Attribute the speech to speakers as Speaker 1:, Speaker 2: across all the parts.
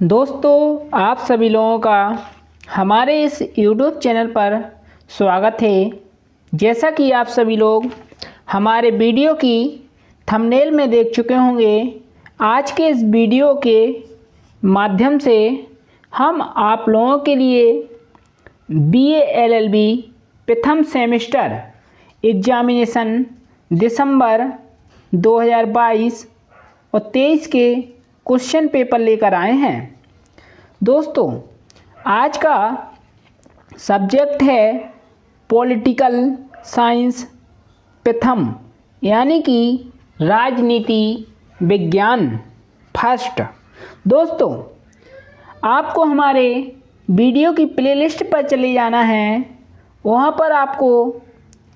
Speaker 1: दोस्तों, आप सभी लोगों का हमारे इस YouTube चैनल पर स्वागत है। जैसा कि आप सभी लोग हमारे वीडियो की थंबनेल में देख चुके होंगे, आज के इस वीडियो के माध्यम से हम आप लोगों के लिए BA LLB प्रथम सेमेस्टर एग्जामिनेशन दिसंबर 2022 और 23 के क्वेश्चन पेपर लेकर आए हैं। दोस्तों, आज का सब्जेक्ट है पॉलिटिकल साइंस प्रथम, यानी कि राजनीति विज्ञान फर्स्ट। दोस्तों, आपको हमारे वीडियो की प्लेलिस्ट पर चले जाना है। वहाँ पर आपको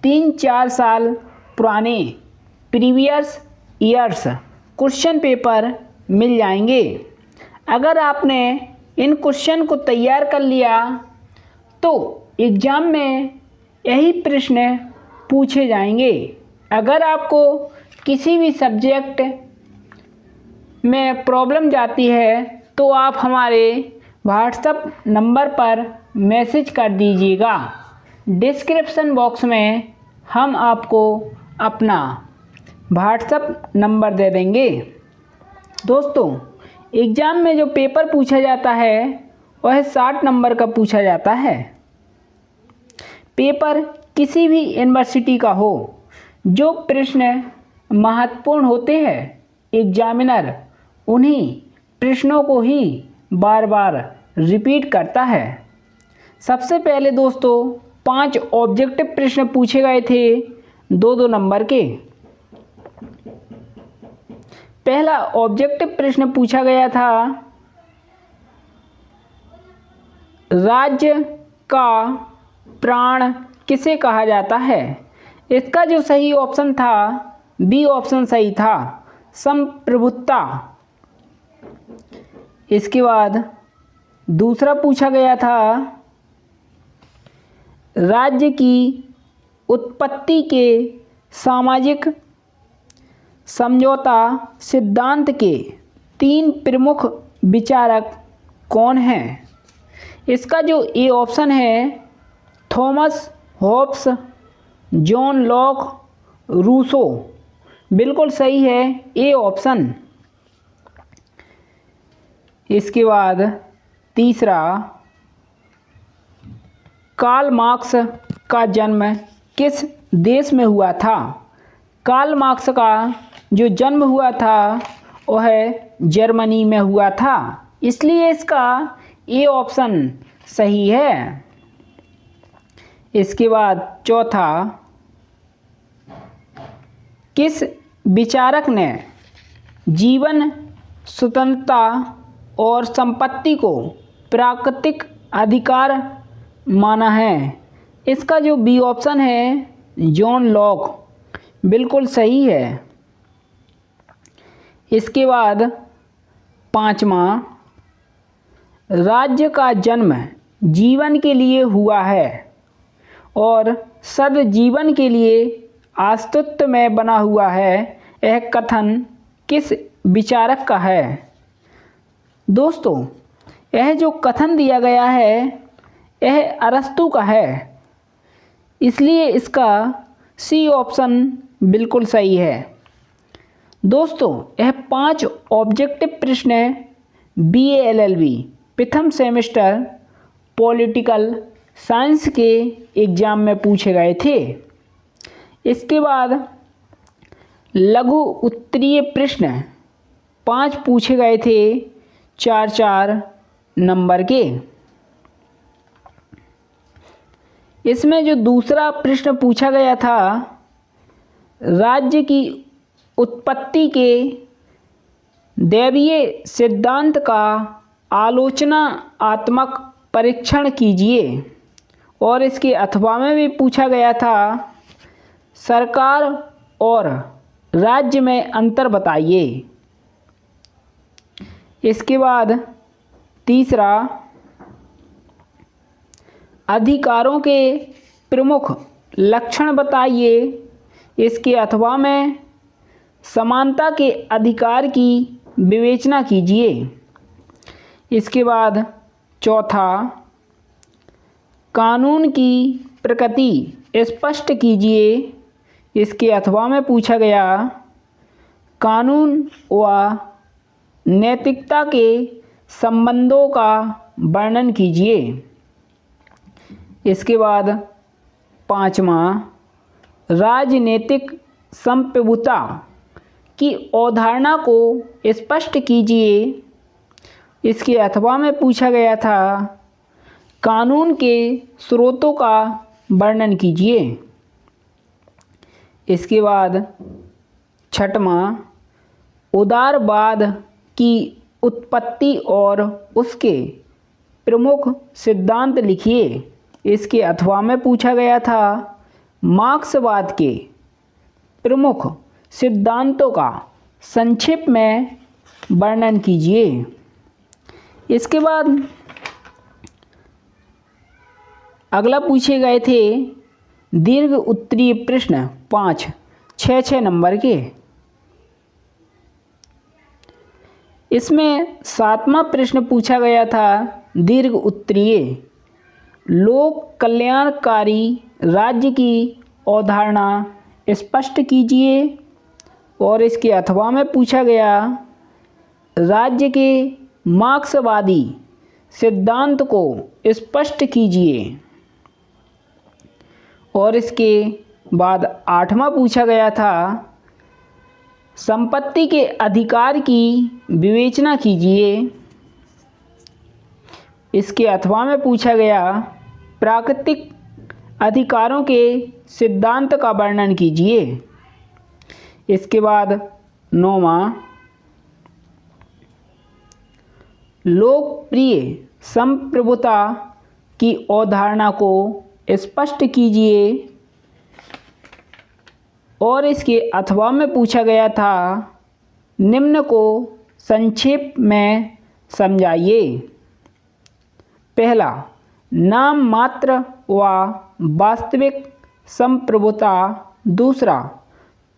Speaker 1: 3-4 साल पुराने प्रीवियस ईयर्स क्वेश्चन पेपर मिल जाएंगे। अगर आपने इन क्वेश्चन को तैयार कर लिया तो एग्ज़ाम में यही प्रश्न पूछे जाएंगे। अगर आपको किसी भी सब्जेक्ट में प्रॉब्लम जाती है तो आप हमारे व्हाट्सएप नंबर पर मैसेज कर दीजिएगा। डिस्क्रिप्शन बॉक्स में हम आपको अपना व्हाट्सएप नंबर दे देंगे। दोस्तों, एग्ज़ाम में जो पेपर पूछा जाता है वह 60 नंबर का पूछा जाता है। पेपर किसी भी यूनिवर्सिटी का हो, जो प्रश्न महत्वपूर्ण होते हैं एग्जामिनर उन्हीं प्रश्नों को ही बार बार रिपीट करता है। सबसे पहले दोस्तों 5 ऑब्जेक्टिव प्रश्न पूछे गए थे 2-2 नंबर के। पहला ऑब्जेक्टिव प्रश्न पूछा गया था, राज्य का प्राण किसे कहा जाता है। इसका जो सही ऑप्शन था बी ऑप्शन सही था, संप्रभुता। इसके बाद दूसरा पूछा गया था, राज्य की उत्पत्ति के सामाजिक समझौता सिद्धांत के 3 प्रमुख विचारक कौन हैं। इसका जो ए ऑप्शन है Thomas Hobbes, John Locke, Rousseau, बिल्कुल सही है ए ऑप्शन। इसके बाद तीसरा, कार्ल मार्क्स का जन्म किस देश में हुआ था। कार्ल मार्क्स का जो जन्म हुआ था वह जर्मनी में हुआ था, इसलिए इसका ए ऑप्शन सही है। इसके बाद चौथा, किस विचारक ने जीवन, स्वतंत्रता और संपत्ति को प्राकृतिक अधिकार माना है। इसका जो बी ऑप्शन है जॉन लॉक, बिल्कुल सही है। इसके बाद पांचवा, राज्य का जन्म जीवन के लिए हुआ है और सदजीवन के लिए अस्तित्व में बना हुआ है। यह कथन किस विचारक का है। दोस्तों, यह जो कथन दिया गया है यह अरस्तू का है, इसलिए इसका सी ऑप्शन बिल्कुल सही है। दोस्तों, यह 5 ऑब्जेक्टिव प्रश्न BA LLB प्रथम सेमेस्टर पॉलिटिकल साइंस के एग्ज़ाम में पूछे गए थे। इसके बाद लघु उत्तरीय प्रश्न 5 पूछे गए थे 4-4 नंबर के। इसमें जो दूसरा प्रश्न पूछा गया था, राज्य की उत्पत्ति के दैवीय सिद्धांत का आलोचनात्मक परीक्षण कीजिए, और इसके अथवा में भी पूछा गया था, सरकार और राज्य में अंतर बताइए। इसके बाद तीसरा, अधिकारों के प्रमुख लक्षण बताइए। इसके अथवा में समानता के अधिकार की विवेचना कीजिए। इसके बाद चौथा, कानून की प्रकृति स्पष्ट कीजिए। इसके अथवा में पूछा गया, कानून व नैतिकता के संबंधों का वर्णन कीजिए। इसके बाद पाँचवा, राजनीतिक संप्रभुता की अवधारणा को स्पष्ट कीजिए। इसके अथवा में पूछा गया था, कानून के स्रोतों का वर्णन कीजिए। इसके बाद छठवां, उदारवाद की उत्पत्ति और उसके प्रमुख सिद्धांत लिखिए। इसके अथवा में पूछा गया था, मार्क्सवाद के प्रमुख सिद्धांतों का संक्षेप में वर्णन कीजिए। इसके बाद अगला पूछे गए थे दीर्घ उत्तरीय प्रश्न 5, 6 नंबर के। इसमें 7वां प्रश्न पूछा गया था, दीर्घ उत्तरीय, लोक कल्याणकारी राज्य की अवधारणा स्पष्ट कीजिए। और इसके अथवा में पूछा गया, राज्य के मार्क्सवादी सिद्धांत को स्पष्ट कीजिए। और इसके बाद 8वां पूछा गया था, संपत्ति के अधिकार की विवेचना कीजिए। इसके अथवा में पूछा गया, प्राकृतिक अधिकारों के सिद्धांत का वर्णन कीजिए। इसके बाद 9वां, लोकप्रिय संप्रभुता की अवधारणा को स्पष्ट कीजिए। और इसके अथवा में पूछा गया था, निम्न को संक्षेप में समझाइए। पहला, नाम मात्र व वास्तविक संप्रभुता। दूसरा,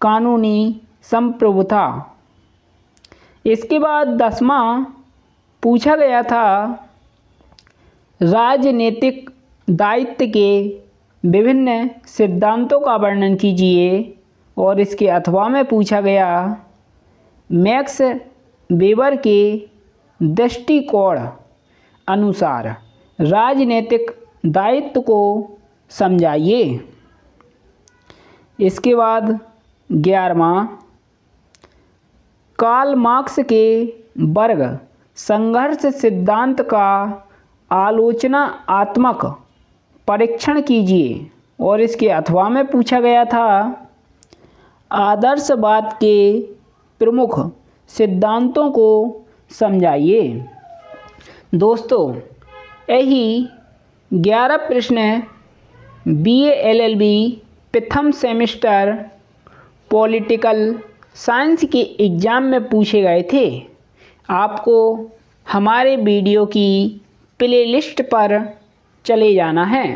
Speaker 1: कानूनी संप्रभुता। इसके बाद 10वां पूछा गया था, राजनीतिक दायित्व के विभिन्न सिद्धांतों का वर्णन कीजिए। और इसके अथवा में पूछा गया, मैक्स वेबर के दृष्टिकोण अनुसार राजनीतिक दायित्व को समझाइए। इसके बाद 11वां, कार्ल मार्क्स के वर्ग संघर्ष सिद्धांत का आलोचनात्मक परीक्षण कीजिए। और इसके अथवा में पूछा गया था, आदर्शवाद के प्रमुख सिद्धांतों को समझाइए। दोस्तों, यही 11 प्रश्न BA LLB प्रथम सेमेस्टर पॉलिटिकल साइंस के एग्ज़ाम में पूछे गए थे। आपको हमारे वीडियो की प्लेलिस्ट पर चले जाना है।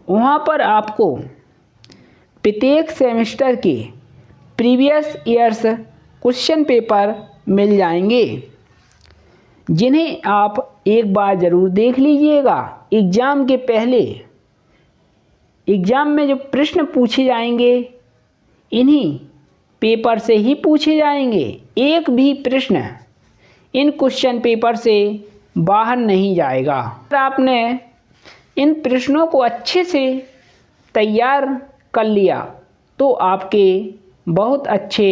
Speaker 1: वहाँ पर आपको प्रत्येक सेमेस्टर के प्रीवियस ईयर्स क्वेश्चन पेपर मिल जाएंगे, जिन्हें आप एक बार ज़रूर देख लीजिएगा। एग्ज़ाम के पहले एग्ज़ाम में जो प्रश्न पूछे जाएंगे, इन्हीं पेपर से ही पूछे जाएंगे। एक भी प्रश्न इन क्वेश्चन पेपर से बाहर नहीं जाएगा। अगर आपने इन प्रश्नों को अच्छे से तैयार कर लिया तो आपके बहुत अच्छे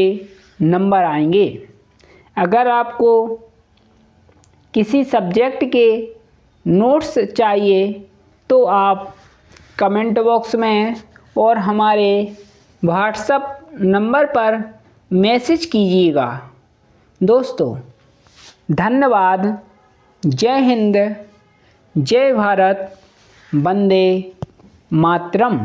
Speaker 1: नंबर आएंगे। अगर आपको किसी सब्जेक्ट के नोट्स चाहिए तो आप कमेंट बॉक्स में और हमारे व्हाट्सएप नंबर पर मैसेज कीजिएगा। दोस्तों, धन्यवाद। जय हिंद, जय भारत, वंदे मातरम।